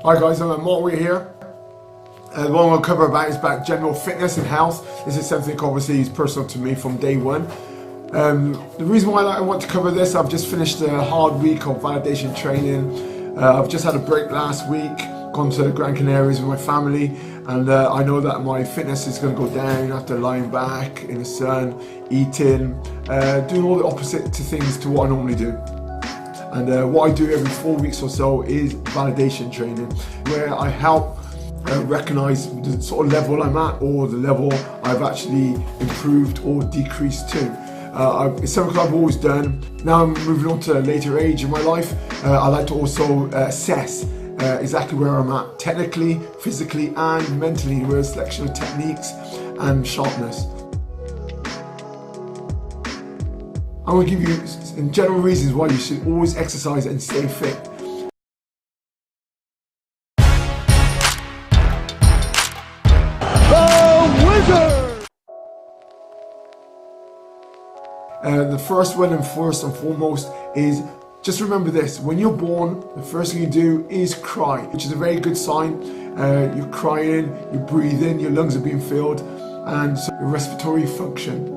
Hi guys, I'm Mark Weir here. What I'm going to cover about is about general fitness and health. This is something obviously is personal to me from day one. The reason why I want to cover this, I've just finished a hard week of validation training. I've just had a break last week, gone to the Gran Canarias with my family, and I know that my fitness is going to go down after lying back in the sun, eating, doing all the opposite to things to what I normally do. And what I do every 4 weeks or so is validation training, where I help recognize the sort of level I'm at or the level I've actually improved or decreased to. It's something I've always done. Now I'm moving on to a later age in my life. I like to also assess exactly where I'm at technically, physically and mentally with a selection of techniques and sharpness. I'm going to give you in general reasons why you should always exercise and stay fit. The first one and first and foremost is just remember this: when you're born, the first thing you do is cry, which is a very good sign. You're crying, you're breathing, your lungs are being filled, and so your respiratory function.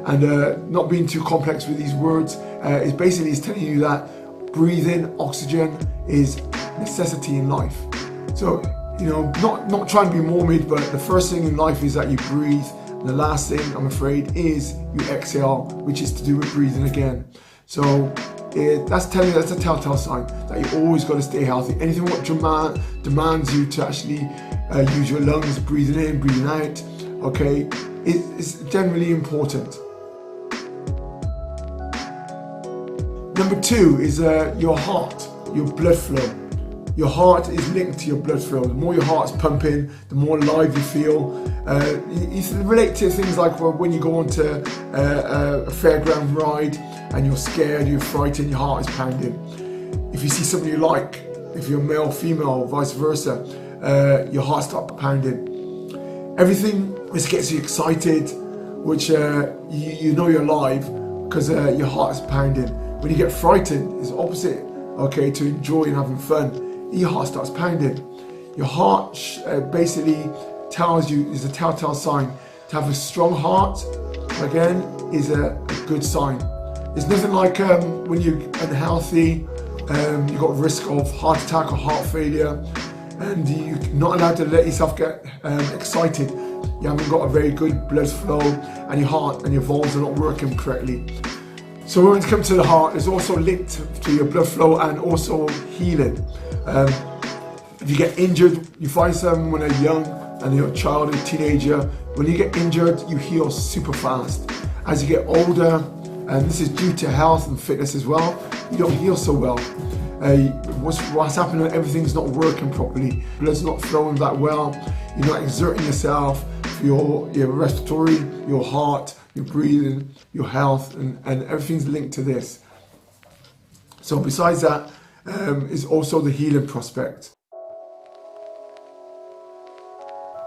And not being too complex with these words, is basically telling you that breathing oxygen is a necessity in life. So, you know, not trying to be morbid, but the first thing in life is that you breathe. And the last thing, I'm afraid, is you exhale, which is to do with breathing again. So that's a telltale sign that you always got to stay healthy. Anything what demands you to actually use your lungs, breathing in, breathing out, okay, it's generally important. Number two is your heart, your blood flow. Your heart is linked to your blood flow. The more your heart's pumping, the more alive you feel. You relate to things like when you go onto a fairground ride and you're scared, you're frightened, your heart is pounding. If you see somebody you like, if you're male, female, vice versa, your heart starts pounding. Everything just gets you excited, which you know you're alive because your heart is pounding. When you get frightened, it's opposite, okay, to enjoy and having fun. Your heart starts pounding. Your heart basically tells you, is a telltale sign. To have a strong heart, again, is a good sign. It's nothing like when you're unhealthy, you've got risk of heart attack or heart failure, and you're not allowed to let yourself get excited. You haven't got a very good blood flow, and your heart and your valves are not working correctly. So when it comes to the heart, it's also linked to your blood flow and also healing. If you get injured, you find someone when they're young and you're a child, a teenager, when you get injured, you heal super fast. As you get older, and this is due to health and fitness as well, you don't heal so well. What's happening, everything's not working properly. Blood's not flowing that well. You're not exerting yourself for your respiratory, your heart, your breathing, your health, and everything's linked to this. So besides that, is also the healing prospect.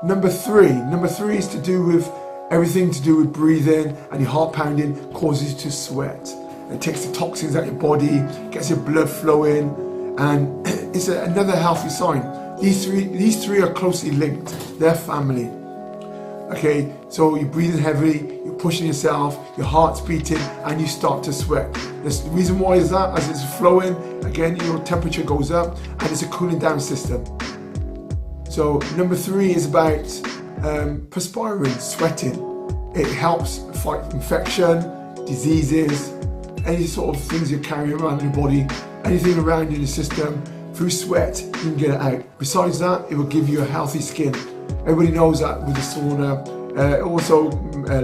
Number three is to do with everything to do with breathing, and your heart pounding causes you to sweat. It takes the toxins out of your body, gets your blood flowing, and it's another healthy sign. These three are closely linked. They're family. Okay, so you're breathing heavily, you're pushing yourself, your heart's beating, and you start to sweat. The reason why is that, as it's flowing, again, your temperature goes up, and it's a cooling down system. So number three is about perspiring, sweating. It helps fight infection, diseases, any sort of things you're carrying around in your body, anything around in your system. Through sweat, you can get it out. Besides that, it will give you a healthy skin. Everybody knows that with the sauna. It also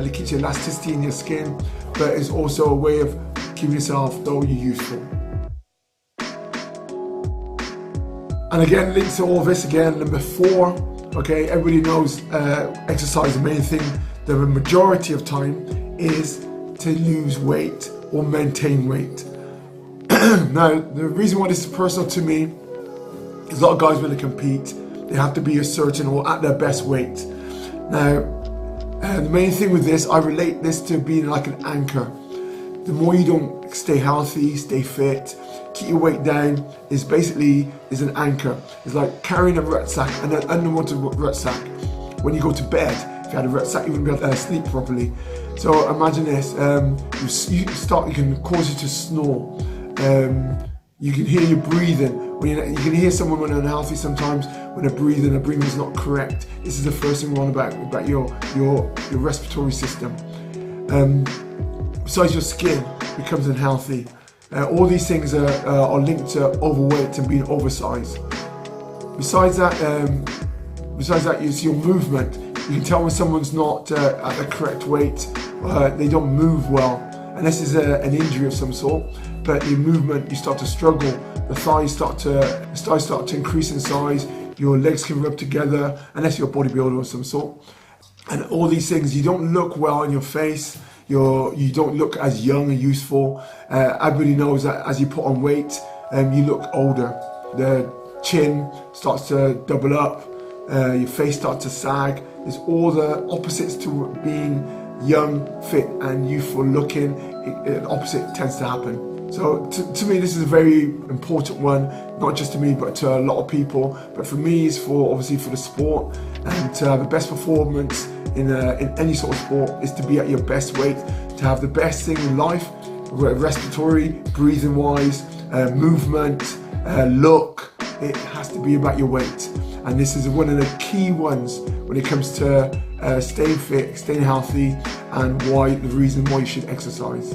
keeps elasticity in your skin, but it's also a way of keeping yourself, though you're useful. And again, linked to all this, again, number four, okay, everybody knows exercise, the main thing, the majority of time is to lose weight or maintain weight. Now, the reason why this is personal to me is a lot of guys when they compete, they have to be a certain or at their best weight. Now, the main thing with this, I relate this to being like an anchor. The more you don't stay healthy, stay fit, keep your weight down is basically an anchor. It's like carrying a rucksack, an underwater rucksack. When you go to bed, if you had a rucksack, you wouldn't be able to sleep properly. So imagine this: you can cause you to snore. You can hear you breathing. You can hear someone when they're unhealthy sometimes when they're breathing is not correct. This is the first thing wrong about your respiratory system. Besides, your skin becomes unhealthy. All these things are linked to overweight and being oversized. Besides that, you see your movement. You can tell when someone's not at the correct weight. They don't move well, and this is an injury of some sort. But your movement, you start to struggle. The thighs start to increase in size. Your legs can rub together, unless you're a bodybuilder of some sort. And all these things, you don't look well in your face. You don't look as young and youthful. Everybody knows that as you put on weight, you look older. The chin starts to double up. Your face starts to sag. It's all the opposites to being young, fit, and youthful looking. The opposite tends to happen. So to me, this is a very important one, not just to me, but to a lot of people. But for me, it's obviously for the sport, and to have the best performance in any sort of sport is to be at your best weight, to have the best thing in life, respiratory, breathing wise, movement, look. It has to be about your weight, and this is one of the key ones when it comes to staying fit, staying healthy, and the reason why you should exercise.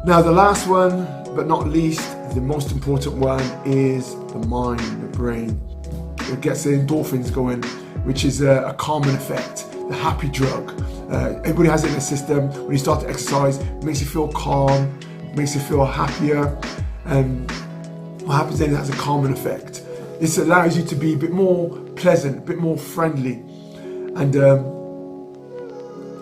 Now, the last one, but not least, the most important one is the mind, the brain. It gets the endorphins going, which is a calming effect, the happy drug. Everybody has it in their system. When you start to exercise, it makes you feel calm, makes you feel happier. And what happens then, it has a calming effect. This allows you to be a bit more pleasant, a bit more friendly, and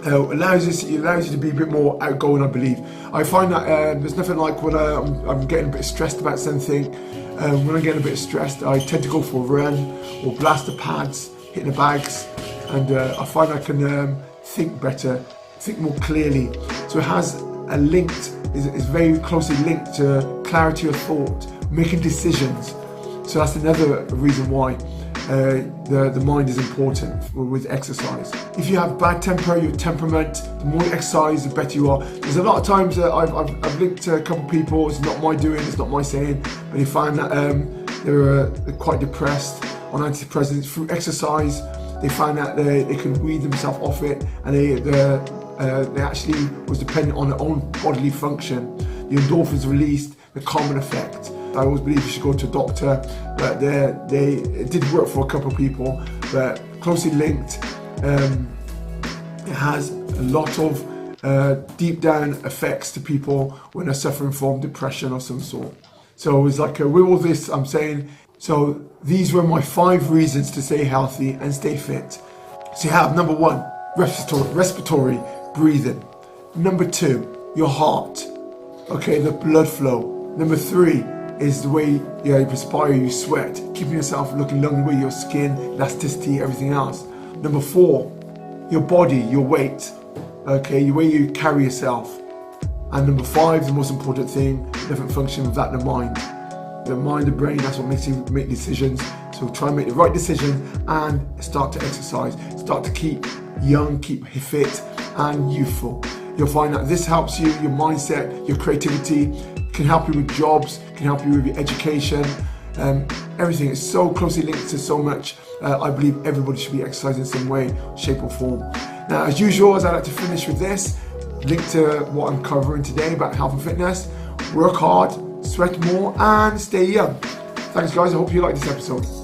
allows you to be a bit more outgoing, I believe. I find that there's nothing like when I'm getting a bit stressed about something. When I'm getting a bit stressed, I tend to go for a run or blast the pads, hit the bags, and I find I can think better, think more clearly. So it has is very closely linked to clarity of thought, making decisions. So that's another reason why the mind is important with exercise. If you have bad temper, your temperament, the more you exercise, the better you are. There's a lot of times that I've linked to a couple of people, it's not my doing, it's not my saying, but they find that they're quite depressed on antidepressants. Through exercise, they find that they can weed themselves off it, and they actually was dependent on their own bodily function. The endorphins released, the calming effect. I always believe you should go to a doctor, but it did work for a couple of people, but closely linked. It has a lot of deep down effects to people when they're suffering from depression of some sort. So it's like with all this I'm saying, so these were my 5 reasons to stay healthy and stay fit. So you have number 1, respiratory, breathing. Number 2, your heart. Okay, the blood flow. Number 3 is the way you perspire, you sweat, keeping yourself looking long with your skin, elasticity, everything else. Number 4, your body, your weight, okay, the way you carry yourself. And number 5, the most important thing, different function of that, the mind. The mind, the brain, that's what makes you make decisions. So try and make the right decision and start to exercise. Start to keep young, keep fit and youthful. You'll find that this helps you, your mindset, your creativity, can help you with jobs, can help you with your education. Everything is so closely linked to so much. I believe everybody should be exercising in some way, shape or form. Now, as usual, as I like to finish with this, link to what I'm covering today about health and fitness. Work hard, sweat more and stay young. Thanks guys, I hope you liked this episode.